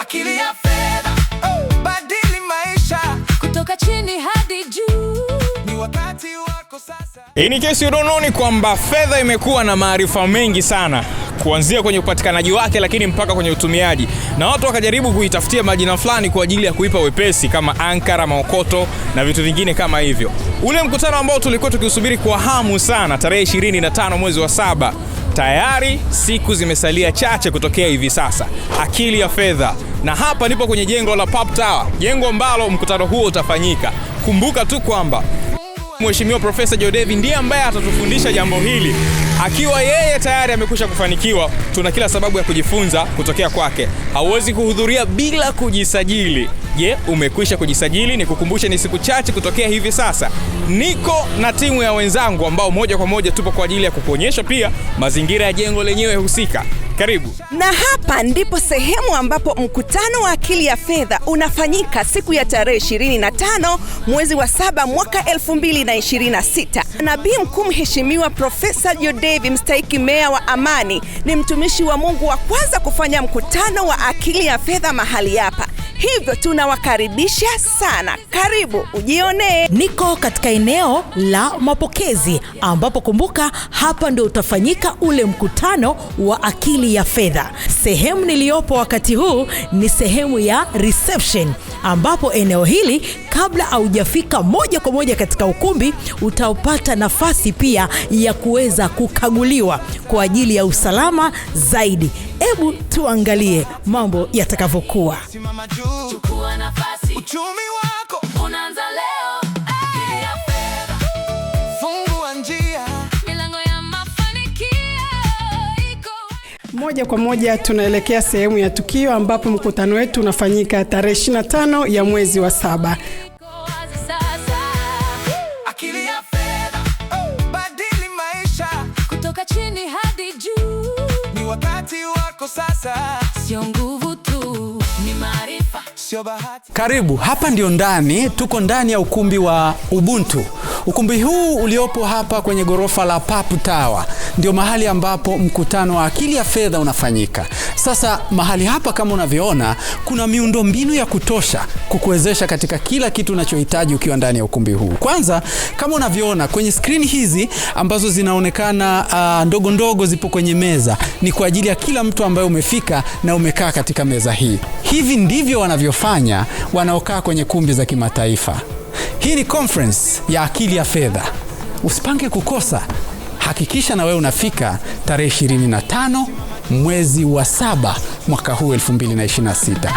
Akili ya Fedha, badili maisha kutoka chini hadi juu. Ni wakati wako sasa. In case you don't know, ni kwamba fedha imekuwa na maarifa mengi sana, kuanzia kwenye upatikanaji wake lakini mpaka kwenye utumiaji, na watu wakajaribu kuitafutia majina fulani kwa ajili ya kuipa wepesi kama ankara, maokoto na vitu vingine kama hivyo. Ule mkutano ambao tulikuwa tukiusubiri kwa hamu sana tarehe 25 mwezi wa 7, tayari siku zimesalia chache kutokea hivi sasa. Akili ya Fedha, na hapa nipo kwenye jengo la Pap Tower, jengo ambalo mkutano huo utafanyika. Kumbuka tu kwamba Mheshimiwa Profesa Jodevi ndiye ambaye atatufundisha jambo hili. Akiwa yeye tayari amekwisha kufanikiwa, tuna kila sababu ya kujifunza kutokea kwake. Hauwezi kuhudhuria bila kujisajili. Je, umekwisha kujisajili? Nikukumbushe, ni siku chache kutokea hivi sasa. Niko na timu ya wenzangu ambao moja kwa moja tupo kwa ajili ya kukuonyesha pia mazingira ya jengo lenyewe husika. Karibu. Na hapa ndipo sehemu ambapo mkutano wa Akili ya Fedha unafanyika siku ya tarehe 25 mwezi wa 7 mwaka 2026. Nabii mkuu Mheshimiwa Profesa Jodevi, mstahiki meya wa Amani, ni mtumishi wa Mungu wa kwanza kufanya mkutano wa Akili ya Fedha mahali hapa. Hivyo tunawakaribisha sana. Karibu ujione. Niko katika eneo la mapokezi ambapo kumbuka hapa ndio utafanyika ule mkutano wa Akili ya Fedha. Sehemu niliyopo wakati huu ni sehemu ya reception, ambapo eneo hili kabla haujafika moja kwa moja katika ukumbi utapata nafasi pia ya kuweza kukaguliwa kwa ajili ya usalama zaidi. Hebu tuangalie mambo yatakavyokuwa. Chukua nafasi. Uchumi wako unaanza leo. Akili ya Fedha, fungua njia. Milango ya mafanikio iko. Moja kwa moja tunaelekea sehemu ya tukio ambapo mkutano wetu unafanyika tarehe 25 ya mwezi wa 7. Akili ya Fedha, badili maisha kutoka chini hadi juu. Ni wakati wako sasa. Sio nguvu tu, ni maarifa, sio bahati. Karibu, hapa ndio ndani, tuko ndani ya ukumbi wa Ubuntu. Ukumbi huu uliopo hapa kwenye gorofa la Pap Tower ndio mahali ambapo mkutano wa Akili ya Fedha unafanyika. Sasa mahali hapa kama unavyoona kuna miundombinu ya kutosha kukuwezesha katika kila kitu unachohitaji ukiwa ndani ya ukumbi huu. Kwanza kama unavyoona kwenye screen hizi ambazo zinaonekana ndogo ndogo zipo kwenye meza, ni kwa ajili ya kila mtu ambaye umefika na umekaa katika meza hii. Hivi ndivyo wanavyofanya wanaokaa kwenye kumbi za kimataifa. Hii ni conference ya Akili ya Fedha. Usipange kukosa. Hakikisha na wewe unafika tarehe 25 mwezi wa 7 mwaka huu 2026.